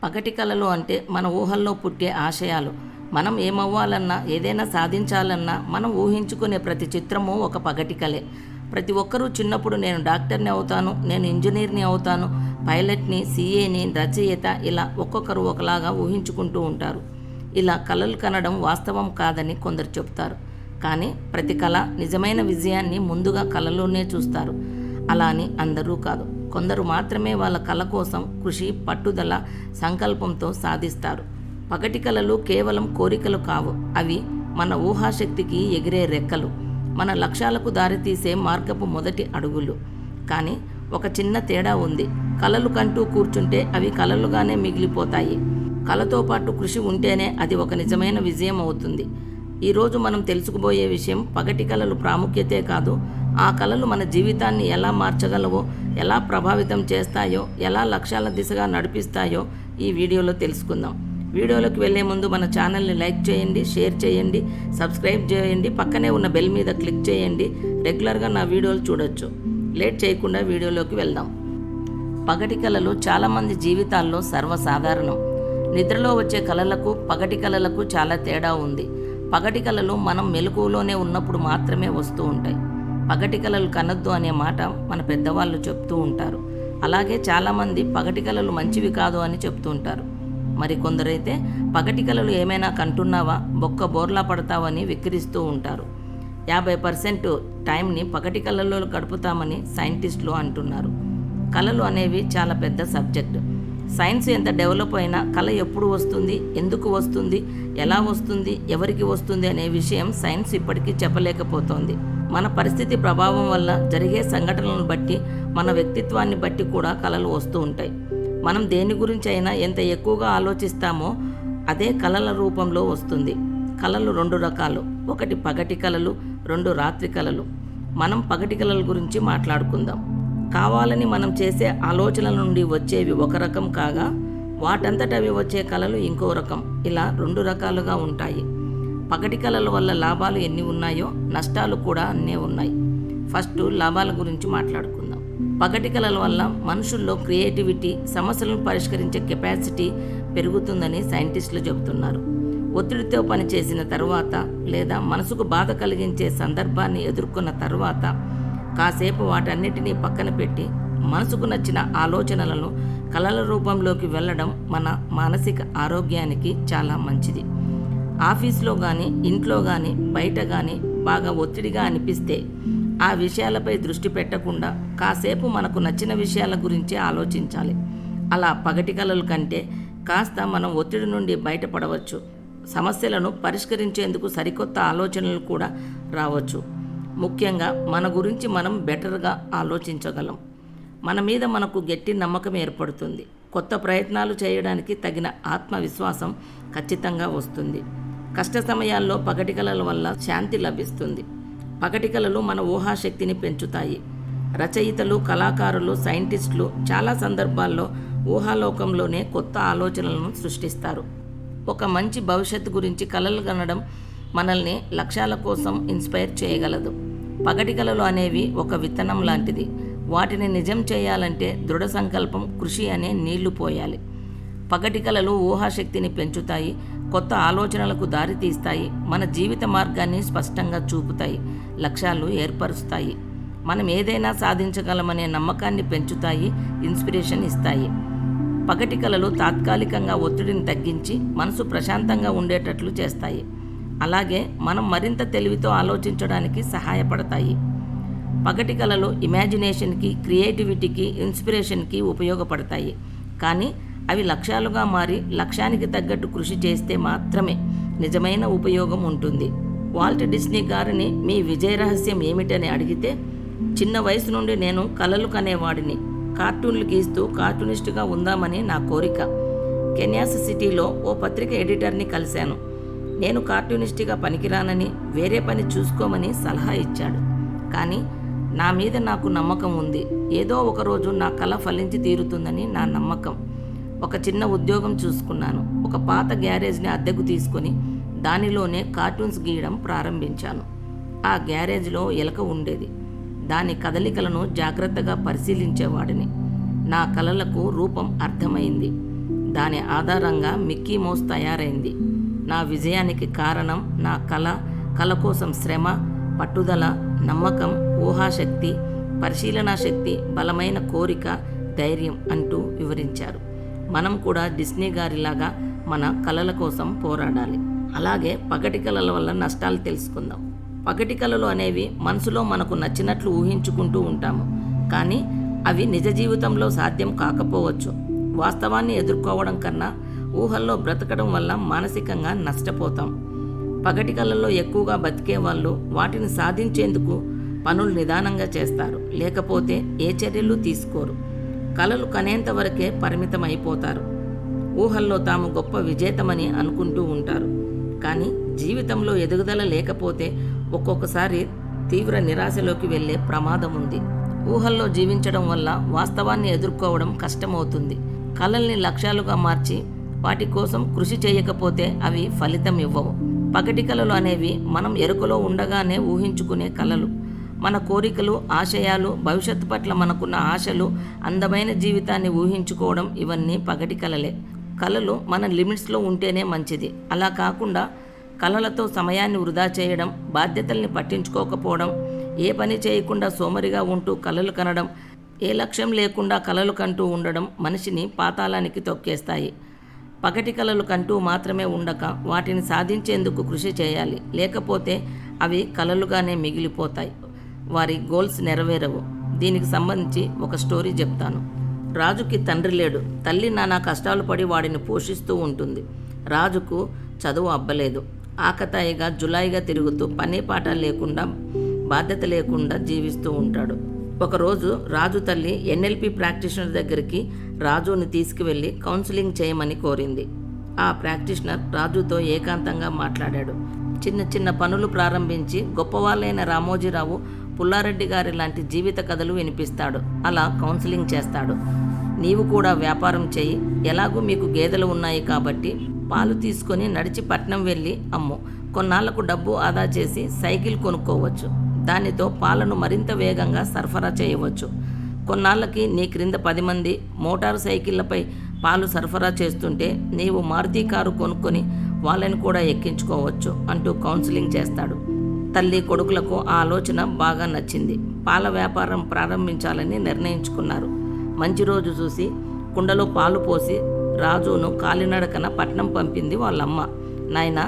పగటి కలలు అంటే మన ఊహల్లో పుట్టే ఆశయాలు. మనం ఏమవ్వాలన్నా, ఏదైనా సాధించాలన్నా మనం ఊహించుకునే ప్రతి చిత్రము ఒక పగటి కలే. ప్రతి ఒక్కరూ చిన్నప్పుడు నేను డాక్టర్ని అవుతాను, నేను ఇంజనీర్ని అవుతాను, పైలట్ని, సీఏని, రచయిత, ఇలా ఒక్కొక్కరు ఒకలాగా ఊహించుకుంటూ ఉంటారు. ఇలా కలలు కనడం వాస్తవం కాదని కొందరు చెప్తారు. కానీ ప్రతి కళ నిజమైన విజయాన్ని ముందుగా కలలోనే చూస్తారు. అలా అని అందరూ కాదు. కొందరు మాత్రమే వాళ్ళ కళ కోసం కృషి, పట్టుదల, సంకల్పంతో సాధిస్తారు. పగటి కలలు కేవలం కోరికలు కావు. అవి మన ఊహాశక్తికి ఎగిరే రెక్కలు, మన లక్ష్యాలకు దారితీసే మార్గపు మొదటి అడుగులు. కానీ ఒక చిన్న తేడా ఉంది. కలలు కంటూ కూర్చుంటే అవి కలలుగానే మిగిలిపోతాయి. కళతో పాటు కృషి ఉంటేనే అది ఒక నిజమైన విజయం అవుతుంది. ఈరోజు మనం తెలుసుకోబోయే విషయం పగటి కలలు ప్రాముఖ్యతే కాదు, ఆ కలలు మన జీవితాన్ని ఎలా మార్చగలవో, ఎలా ప్రభావితం చేస్తాయో, ఎలా లక్ష్యాల దిశగా నడిపిస్తాయో ఈ వీడియోలో తెలుసుకుందాం. వీడియోలోకి వెళ్లే ముందు మన ఛానల్ని లైక్ చేయండి, షేర్ చేయండి, సబ్స్క్రైబ్ చేయండి, పక్కనే ఉన్న బెల్ మీద క్లిక్ చేయండి. రెగ్యులర్గా నా వీడియోలు చూడొచ్చు. లేట్ చేయకుండా వీడియోలోకి వెళ్దాం. పగటి కలలు చాలామంది జీవితాల్లో సర్వసాధారణం. నిద్రలో వచ్చే కలలకు పగటి కలలకు చాలా తేడా ఉంది. పగటి కలలు మనం మెలకువలోనే ఉన్నప్పుడు మాత్రమే వస్తూ ఉంటాయి. పగటి కలలు కనొద్దు అనే మాట మన పెద్దవాళ్ళు చెప్తూ ఉంటారు. అలాగే చాలామంది పగటి కలలు మంచివి కాదు అని చెప్తూ ఉంటారు. మరి కొందరైతే పగటి కలలు ఏమైనా కంటున్నావా, బొక్క బోర్లా పడతావని వెక్కిరిస్తూ ఉంటారు. 50% టైంని పగటి కలల్లో గడుపుతామని సైంటిస్టులు అంటున్నారు. కలలు అనేవి చాలా పెద్ద సబ్జెక్టు. సైన్స్ ఎంత డెవలప్ అయినా కళ ఎప్పుడు వస్తుంది, ఎందుకు వస్తుంది, ఎలా వస్తుంది, ఎవరికి వస్తుంది అనే విషయం సైన్స్ ఇప్పటికీ చెప్పలేకపోతోంది. మన పరిస్థితి ప్రభావం వల్ల జరిగే సంఘటనలను బట్టి, మన వ్యక్తిత్వాన్ని బట్టి కూడా కలలు వస్తూ ఉంటాయి. మనం దేని గురించి అయినా ఎంత ఎక్కువగా ఆలోచిస్తామో అదే కలల రూపంలో వస్తుంది. కలలు 2 రకాలు. ఒకటి పగటి కలలు, 2 రాత్రి కలలు. మనం పగటి కలల గురించి మాట్లాడుకుందాం. కావాలని మనం చేసే ఆలోచనల నుండి వచ్చేవి ఒక రకం కాగా, వాటంతట అవి వచ్చే కలలు ఇంకో రకం. ఇలా 2 రకాలుగా ఉంటాయి. పగటి కలల వల్ల లాభాలు ఎన్ని ఉన్నాయో నష్టాలు కూడా అన్నే ఉన్నాయి. ఫస్ట్ లాభాల గురించి మాట్లాడుకుందాం. పగటి కలల వల్ల మనుషుల్లో క్రియేటివిటీ, సమస్యలను పరిష్కరించే కెపాసిటీ పెరుగుతుందని సైంటిస్టులు చెబుతున్నారు. ఒత్తిడితో పనిచేసిన తర్వాత లేదా మనసుకు బాధ కలిగించే సందర్భాన్ని ఎదుర్కొన్న తర్వాత కాసేపు వాటన్నిటినీ పక్కన పెట్టి మనసుకు నచ్చిన ఆలోచనలను కలల రూపంలోకి వెళ్ళడం మన మానసిక ఆరోగ్యానికి చాలా మంచిది. ఆఫీస్లో కానీ, ఇంట్లో కానీ, బయట కానీ బాగా ఒత్తిడిగా అనిపిస్తే ఆ విషయాలపై దృష్టి పెట్టకుండా కాసేపు మనకు నచ్చిన విషయాల గురించి ఆలోచించాలి. అలా పగటి కలల కంటే కాస్త మనం ఒత్తిడి నుండి బయటపడవచ్చు. సమస్యలను పరిష్కరించేందుకు సరికొత్త ఆలోచనలు కూడా రావచ్చు. ముఖ్యంగా మన గురించి మనం బెటర్గా ఆలోచించగలం. మన మీద మనకు గట్టి నమ్మకం ఏర్పడుతుంది. కొత్త ప్రయత్నాలు చేయడానికి తగిన ఆత్మవిశ్వాసం ఖచ్చితంగా వస్తుంది. కష్ట సమయాల్లో పగటి కలల వల్ల శాంతి లభిస్తుంది. పగటి కలలు మన ఊహాశక్తిని పెంచుతాయి. రచయితలు, కళాకారులు, సైంటిస్టులు చాలా సందర్భాల్లో ఊహాలోకంలోనే కొత్త ఆలోచనలను సృష్టిస్తారు. ఒక మంచి భవిష్యత్తు గురించి కలలు కనడం మనల్ని లక్ష్యాల కోసం ఇన్స్పైర్ చేయగలదు. పగటి కలలు అనేవి ఒక విత్తనం లాంటిది. వాటిని నిజం చేయాలంటే దృఢ సంకల్పం, కృషి అనే నీళ్లు పోయాలి. పగటి కలలు ఊహాశక్తిని పెంచుతాయి, కొత్త ఆలోచనలకు దారి తీస్తాయి, మన జీవిత మార్గాన్ని స్పష్టంగా చూపుతాయి, లక్ష్యాలు ఏర్పరుస్తాయి. మనం ఏదైనా సాధించగలమనే నమ్మకాన్ని పెంచుతాయి, ఇన్స్పిరేషన్ ఇస్తాయి. పగటి కలలు తాత్కాలికంగా ఒత్తిడిని తగ్గించి మనసు ప్రశాంతంగా ఉండేటట్లు చేస్తాయి. అలాగే మనం మరింత తెలివితో ఆలోచించడానికి సహాయపడతాయి. పగటి కలలు ఇమాజినేషన్కి, క్రియేటివిటీకి, ఇన్స్పిరేషన్కి ఉపయోగపడతాయి. కానీ అవి లక్ష్యాలుగా మారి లక్ష్యానికి తగ్గట్టు కృషి చేస్తే మాత్రమే నిజమైన ఉపయోగం ఉంటుంది. వాల్ట్ డిస్నీ గారిని మీ విజయ రహస్యం ఏమిటని అడిగితే, చిన్న వయసు నుండి నేను కలలు కనేవాడిని. కార్టూన్లు గీస్తూ కార్టూనిస్టుగా ఉందామని నా కోరిక. కెన్యాస్ సిటీలో ఓ పత్రిక ఎడిటర్ని కలిశాను. నేను కార్టూనిస్ట్గా పనికిరానని, వేరే పని చూసుకోమని సలహా ఇచ్చాడు. కానీ నా మీద నాకు నమ్మకం ఉంది. ఏదో ఒకరోజు నా కళ ఫలించి తీరుతుందని నా నమ్మకం. ఒక చిన్న ఉద్యోగం చూసుకున్నాను. ఒక పాత గ్యారేజ్ని అద్దెకు తీసుకొని దానిలోనే కార్టూన్స్ గీయడం ప్రారంభించాను. ఆ గ్యారేజ్లో ఎలక ఉండేది. దాని కదలికలను జాగ్రత్తగా పరిశీలించేవాడిని. నా కలలకు రూపం అర్థమైంది. దాని ఆధారంగా మిక్కీ మౌస్ తయారైంది. నా విజయానికి కారణం నా కళ కోసం శ్రమ, పట్టుదల, నమ్మకం, ఊహాశక్తి, పరిశీలనా శక్తి, బలమైన కోరిక, ధైర్యం అంటూ వివరించారు. మనం కూడా డిస్నీ గారిలాగా మన కళల కోసం పోరాడాలి. అలాగే పగటి కళల వల్ల నష్టాలు తెలుసుకుందాం. పగటి కళలు అనేవి మనసులో మనకు నచ్చినట్లు ఊహించుకుంటూ ఉంటాము, కానీ అవి నిజ జీవితంలో సాధ్యం కాకపోవచ్చు. వాస్తవాన్ని ఎదుర్కోవడం కన్నా ఊహల్లో బ్రతకడం వల్ల మానసికంగా నష్టపోతాం. పగటి కళల్లో ఎక్కువగా బతికే వాళ్ళు వాటిని సాధించేందుకు పనులు నిదానంగా చేస్తారు, లేకపోతే ఏ చర్యలు తీసుకోరు. కళలు కనేంత వరకే పరిమితం అయిపోతారు. ఊహల్లో తాము గొప్ప విజేతమని అనుకుంటూ ఉంటారు, కానీ జీవితంలో ఎదుగుదల లేకపోతే ఒక్కొక్కసారి తీవ్ర నిరాశలోకి వెళ్ళే ప్రమాదం ఉంది. ఊహల్లో జీవించడం వల్ల వాస్తవాన్ని ఎదుర్కోవడం కష్టమవుతుంది. కళల్ని లక్ష్యాలుగా మార్చి వాటి కోసం కృషి చేయకపోతే అవి ఫలితం ఇవ్వవు. పగటి కళలు అనేవి మనం ఎరుకలో ఉండగానే ఊహించుకునే కళలు. మన కోరికలు, ఆశయాలు, భవిష్యత్తు పట్ల మనకున్న ఆశలు, అందమైన జీవితాన్ని ఊహించుకోవడం ఇవన్నీ పగటి కళలే. కళలు మన లిమిట్స్లో ఉంటేనే మంచిది. అలా కాకుండా కళలతో సమయాన్ని వృధా చేయడం, బాధ్యతల్ని పట్టించుకోకపోవడం, ఏ పని చేయకుండా సోమరిగా ఉంటూ కలలు కనడం, ఏ లక్ష్యం లేకుండా కలలు కంటూ ఉండడం మనిషిని పాతాళానికి తొక్కేస్తాయి. పగటి కలలు కంటూ మాత్రమే ఉండక వాటిని సాధించేందుకు కృషి చేయాలి, లేకపోతే అవి కలలుగానే మిగిలిపోతాయి. వారి గోల్స్ నెరవేరవు. దీనికి సంబంధించి ఒక స్టోరీ చెప్తాను. రాజుకి తండ్రి లేడు. తల్లి నానా కష్టాలు పడి వాడిని పోషిస్తూ ఉంటుంది. రాజుకు చదువు అబ్బలేదు. ఆకతాయిగా జులాయిగా తిరుగుతూ పని పాట లేకుండా, బాధ్యత లేకుండా జీవిస్తూ ఉంటాడు. ఒకరోజు రాజు తల్లి ఎన్ఎల్పి ప్రాక్టీషనర్ దగ్గరికి రాజుని తీసుకువెళ్ళి కౌన్సిలింగ్ చేయమని కోరింది. ఆ ప్రాక్టీషనర్ రాజుతో ఏకాంతంగా మాట్లాడాడు. చిన్న చిన్న పనులు ప్రారంభించి గొప్పవాళ్ళైన రామోజీరావు, పుల్లారెడ్డి గారి లాంటి జీవిత కథలు వినిపిస్తాడు. అలా కౌన్సిలింగ్ చేస్తాడు. నీవు కూడా వ్యాపారం చెయ్యి. ఎలాగూ మీకు గేదెలు ఉన్నాయి కాబట్టి పాలు తీసుకొని నడిచి పట్నం వెళ్ళి అమ్ము. కొన్నాళ్లకు డబ్బు ఆదా చేసి సైకిల్ కొనుక్కోవచ్చు. దానితో పాలను మరింత వేగంగా సరఫరా చేయవచ్చు. కొన్నాళ్ళకి నీ క్రింద 10 మంది మోటారు సైకిళ్లపై పాలు సరఫరా చేస్తుంటే నీవు మారుతి కారు కొనుక్కొని వాళ్ళని కూడా ఎక్కించుకోవచ్చు అంటూ కౌన్సిలింగ్ చేస్తాడు. తల్లి కొడుకులకు ఆ ఆలోచన బాగా నచ్చింది. పాల వ్యాపారం ప్రారంభించాలని నిర్ణయించుకున్నారు. మంచి రోజు చూసి కుండలో పాలు పోసి రాజును కాలినడకన పట్నం పంపింది వాళ్ళమ్మ. నాయనా,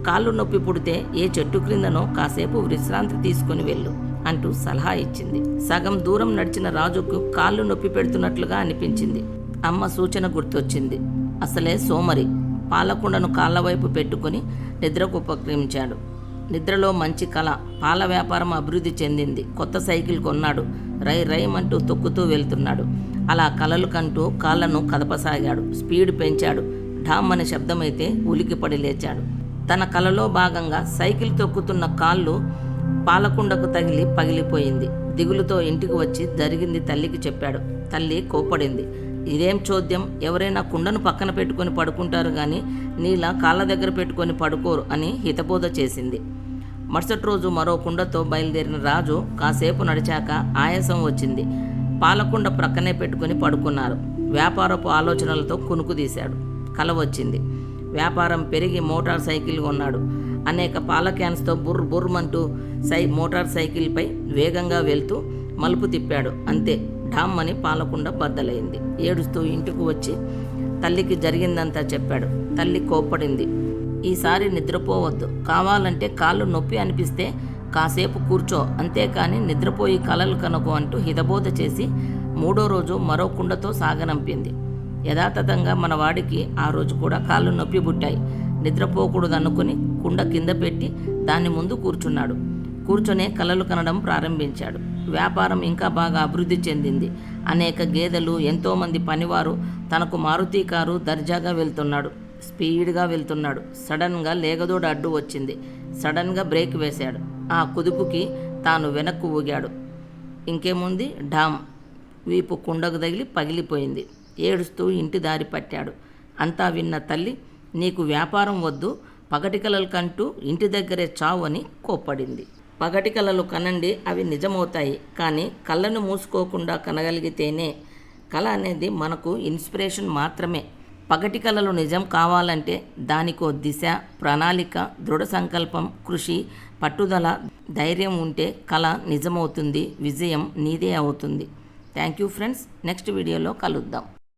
కాళ్ళు నొప్పి పుడితే ఏ చెట్టు క్రిందనో కాసేపు విశ్రాంతి తీసుకుని వెళ్ళు అంటూ సలహా ఇచ్చింది. సగం దూరం నడిచిన రాజుకు కాళ్ళు నొప్పి పెడుతున్నట్లుగా అనిపించింది. అమ్మ సూచన గుర్తొచ్చింది. అసలే సోమరి. పాలకుండను కాళ్ళ వైపు పెట్టుకుని నిద్రకు ఉపక్రమించాడు. నిద్రలో మంచి కళ. పాల వ్యాపారం అభివృద్ధి చెందింది. కొత్త సైకిల్ కొన్నాడు. రైమంటూ తొక్కుతూ వెళ్తున్నాడు. అలా కలలు కంటూ కాళ్ళను కదపసాగాడు. స్పీడ్ పెంచాడు. ఢామ్ అనే శబ్దమైతే ఉలికిపడి లేచాడు. తన కలలో భాగంగా సైకిల్ తొక్కుతున్న కాళ్ళు పాలకుండకు తగిలి పగిలిపోయింది. దిగులుతో ఇంటికి వచ్చి జరిగింది తల్లికి చెప్పాడు. తల్లి కోప్పడింది. ఇదేం చోద్యం, ఎవరైనా కుండను పక్కన పెట్టుకొని పడుకుంటారు కానీ నీలా కాళ్ళ దగ్గర పెట్టుకొని పడుకోరు అని హితబోధ చేసింది. మరుసటి రోజు మరో కుండతో బయలుదేరిన రాజు కాసేపు నడిచాక ఆయాసం వచ్చింది. పాలకుండ ప్రక్కనే పెట్టుకొని పడుకున్నారు. వ్యాపారపు ఆలోచనలతో కునుకుదీశాడు. కల వచ్చింది. వ్యాపారం పెరిగి మోటార్ సైకిల్ కొన్నాడు. అనేక పాల క్యాన్స్తో బుర్మంటూ మోటార్ సైకిల్పై వేగంగా వెళ్తూ మలుపు తిప్పాడు. అంతే, ఢామ్ అని పాలకుండ బద్దలైంది. ఏడుస్తూ ఇంటికి వచ్చి తల్లికి జరిగిందంతా చెప్పాడు. తల్లి కోప్పడింది. ఈసారి నిద్రపోవద్దు. కావాలంటే కాళ్ళు నొప్పి అనిపిస్తే కాసేపు కూర్చో, అంతేకాని నిద్రపోయి కలలు కనుకో అంటూ హితబోధ చేసి 3వ రోజు మరో కుండతో సాగనంపింది. యథాతథంగా మన వాడికి ఆ రోజు కూడా కాళ్ళు నొప్పి పుట్టాయి. నిద్రపోకూడదనుకుని కుండ కింద పెట్టి దాని ముందు కూర్చున్నాడు. కూర్చొనే కలలు కనడం ప్రారంభించాడు. వ్యాపారం ఇంకా బాగా అభివృద్ధి చెందింది. అనేక గేదెలు, ఎంతోమంది పనివారు. తనకు మారుతి కారు దర్జాగా వెళ్తున్నాడు. స్పీడ్గా వెళ్తున్నాడు. సడన్గా లేగదోడ అడ్డు వచ్చింది. సడన్గా బ్రేక్ వేశాడు. ఆ కుదుపుకి తాను వెనక్కు ఊగాడు. ఇంకేముంది, ఢామ్. వీపు కుండకు తగిలి పగిలిపోయింది. ఏడుస్తూ ఇంటి దారి పట్టాడు. అంతా విన్న తల్లి, నీకు వ్యాపారం వద్దు, పగటి కలలు కంటూ ఇంటి దగ్గరే చావు అని కోప్పడింది. పగటి కలలు కనండి, అవి నిజమవుతాయి. కానీ కళ్ళను మూసుకోకుండా కనగలిగితేనే. కళ అనేది మనకు ఇన్స్పిరేషన్ మాత్రమే. పగటి కలలు నిజం కావాలంటే దానికో దిశ, ప్రణాళిక, దృఢ సంకల్పం, కృషి, పట్టుదల, ధైర్యం ఉంటే కల నిజమవుతుంది, విజయం నీదే అవుతుంది. Thank you friends. నెక్స్ట్ వీడియోలో కలుద్దాం.